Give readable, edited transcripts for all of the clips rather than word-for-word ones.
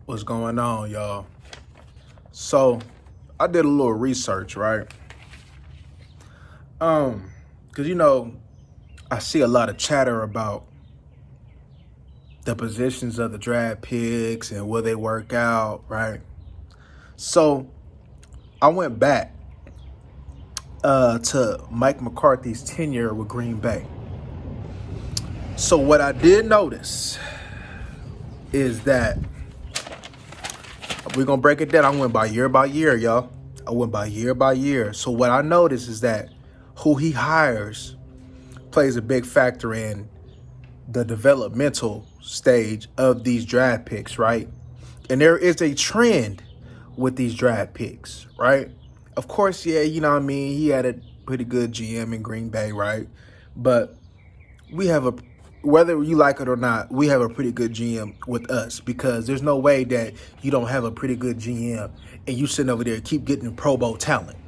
What's going on, y'all? So, I did a little research, right? Cause I see a lot of chatter about the positions of the draft picks and will they work out, right? So, I went back to Mike McCarthy's tenure with Green Bay. So, what I did notice is that we're gonna break it down. I went by year, y'all. I went by year. So what I noticed is that who he hires plays a big factor in the developmental stage of these draft picks, right? And there is a trend with these draft picks, right? Of course, yeah, you know what I mean? He had a pretty good GM in Green Bay, right? But we have whether you like it or not, we have a pretty good GM with us because there's no way that you don't have a pretty good GM and you sitting over there keep getting Pro Bowl talent.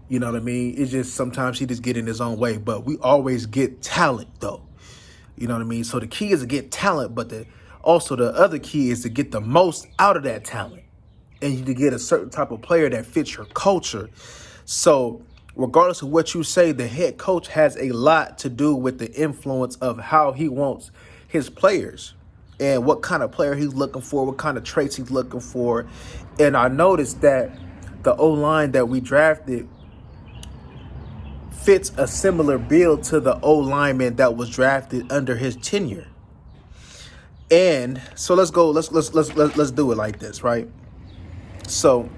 You know what I mean? It's just sometimes he just get in his own way, but we always get talent though. You know what I mean? So the key is to get talent, but also the other key is to get the most out of that talent and to get a certain type of player that fits your culture. So regardless of what you say, the head coach has a lot to do with the influence of how he wants his players and what kind of player he's looking for, what kind of traits he's looking for. And I noticed that the O-line that we drafted fits a similar build to the O-lineman that was drafted under his tenure. And so let's do it like this, right? So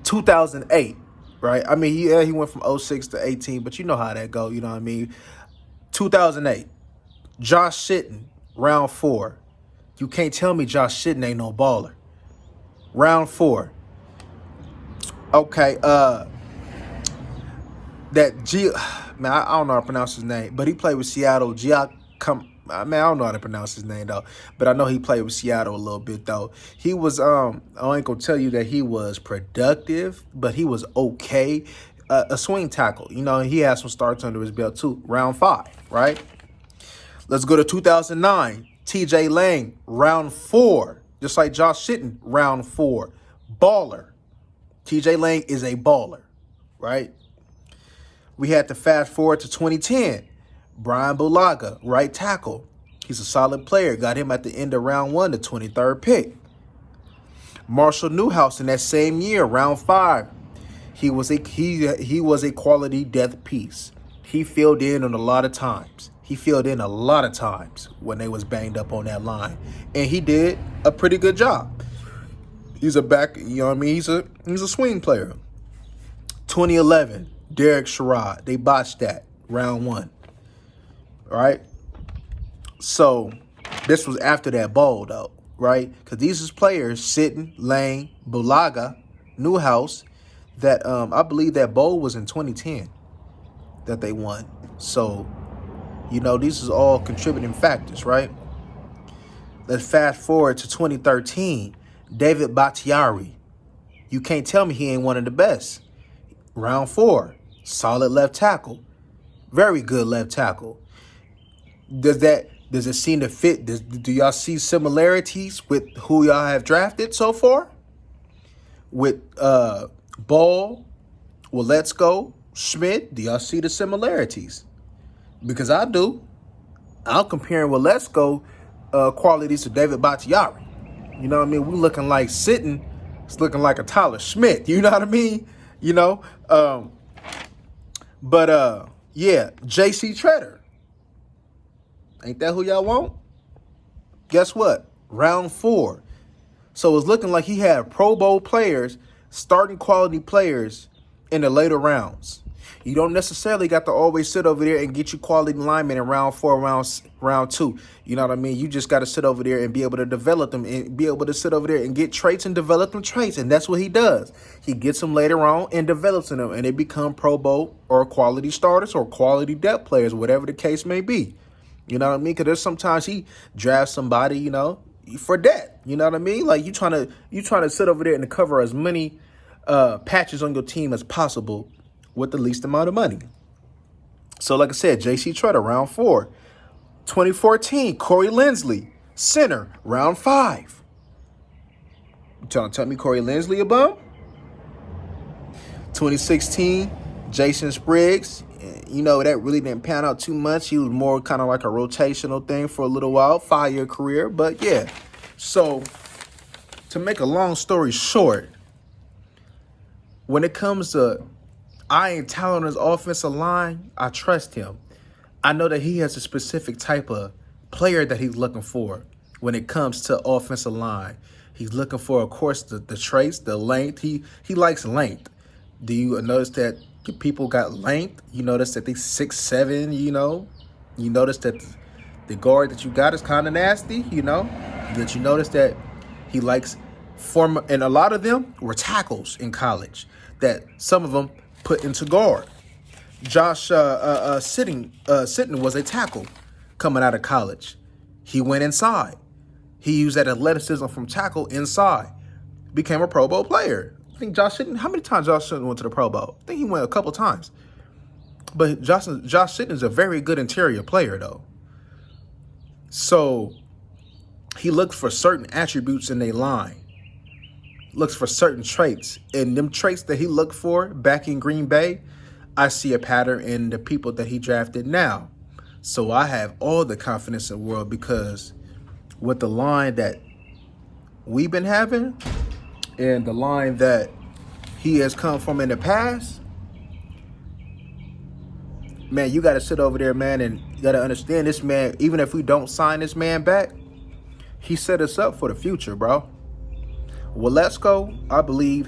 2008, right? I mean, he went from 06 to 18, but you know how that go, you know what I mean? 2008, Josh Sitton, round 4. You can't tell me Josh Sitton ain't no baller. Round 4. Okay, man, I don't know how to pronounce his name, but he played with Seattle. I don't know how to pronounce his name though, but I know he played with Seattle a little bit though. He was I ain't gonna tell you that he was productive, but he was okay. A swing tackle, he had some starts under his belt too. Round 5, right? Let's go to 2009. TJ Lang, round 4, just like Josh Sitton, round 4, baller. TJ Lang is a baller, right? We had to fast forward to 2010. Brian Bulaga, right tackle. He's a solid player. Got him at the end of round 1, the 23rd pick. Marshall Newhouse in that same year, round 5. He was a quality depth piece. He filled in a lot of times. When they was banged up on that line. And he did a pretty good job. He's a back, he's a swing player. 2011, Derek Sherrod. They botched that, round 1. Right? So this was after that bowl, though, right? Because these is players, Sitton, Lane, Bulaga, Newhouse, that I believe that bowl was in 2010 that they won. So, these is all contributing factors, right? Let's fast forward to 2013. David Bakhtiari. You can't tell me he ain't one of the best. Round 4, solid left tackle. Very good left tackle. Does it seem to fit? Do y'all see similarities with who y'all have drafted so far? With Ball, Let's Schmidt, do y'all see the similarities? Because I do. I'm comparing Let's qualities to David Bakhtiari. You know what I mean? We looking like Sitton. It's looking like a Tyler Schmidt. You know what I mean? Yeah, J.C. Treader. Ain't that who y'all want? Guess what? Round 4. So it's looking like he had Pro Bowl players, starting quality players in the later rounds. You don't necessarily got to always sit over there and get you quality linemen in round 4, round 2. You know what I mean? You just got to sit over there and be able to develop them and be able to sit over there and get traits and develop them traits. And that's what he does. He gets them later on and develops them, and they become Pro Bowl or quality starters or quality depth players, whatever the case may be. You know what I mean? Because there's sometimes he drafts somebody, for that. You know what I mean? Like you trying to sit over there and cover as many patches on your team as possible with the least amount of money. So like I said, J.C. Treader, round 4. 2014, Corey Linsley, center, round 5. You tell me Corey Linsley a bum? 2016, Jason Spriggs. You know, that really didn't pan out too much. He was more kind of like a rotational thing for a little while, 5-year career. But yeah, so to make a long story short, when it comes to eyeing talent on his offensive line, I trust him. I know that he has a specific type of player that he's looking for when it comes to offensive line. He's looking for, of course, the traits, the length. He likes length. Do you notice that people got length? You notice that they 6'7", you know? You notice that the guard that you got is kind of nasty, you know? That you notice that he likes and a lot of them were tackles in college that some of them put into guard. Josh Sitton was a tackle coming out of college. He went inside. He used that athleticism from tackle inside. Became a Pro Bowl player. I think Josh Sitton, how many times Josh Sitton went to the Pro Bowl? I think he went a couple times. But Josh Sitton is a very good interior player, though. So he looks for certain attributes in their line. Looks for certain traits. And them traits that he looked for back in Green Bay, I see a pattern in the people that he drafted now. So I have all the confidence in the world because with the line that we've been having and the line that he has come from in the past, man, you got to sit over there, man, and you got to understand this man, even if we don't sign this man back, he set us up for the future, bro. Waletzko, I believe,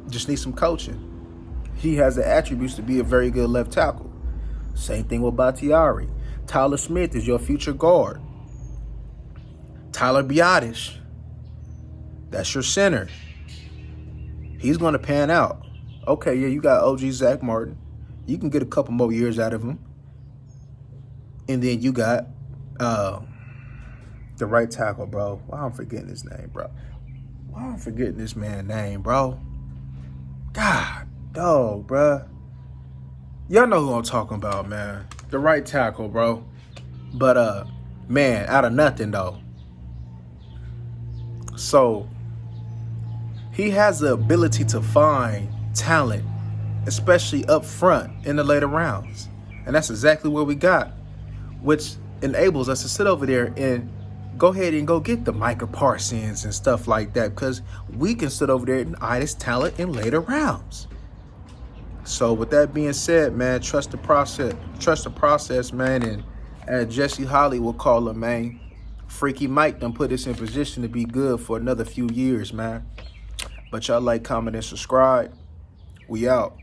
just needs some coaching. He has the attributes to be a very good left tackle. Same thing with Bakhtiari. Tyler Smith is your future guard. Tyler Biadasz, that's your center. He's going to pan out. Okay, yeah, you got OG Zach Martin. You can get a couple more years out of him. And then you got the right tackle, bro. Why I'm forgetting his name, bro? Why I'm forgetting this man's name, bro? God, dog, bro. Y'all know who I'm talking about, man. The right tackle, bro. But, man, out of nothing, though. So, he has the ability to find talent, especially up front in the later rounds. And that's exactly what we got, which enables us to sit over there and go ahead and go get the Micah Parsons and stuff like that, because we can sit over there and eye this talent in later rounds. So with that being said, man, trust the process, man. And as Jesse Holly will call him, man, Freaky Mike done put us in position to be good for another few years, man. But y'all like, comment, and subscribe. We out.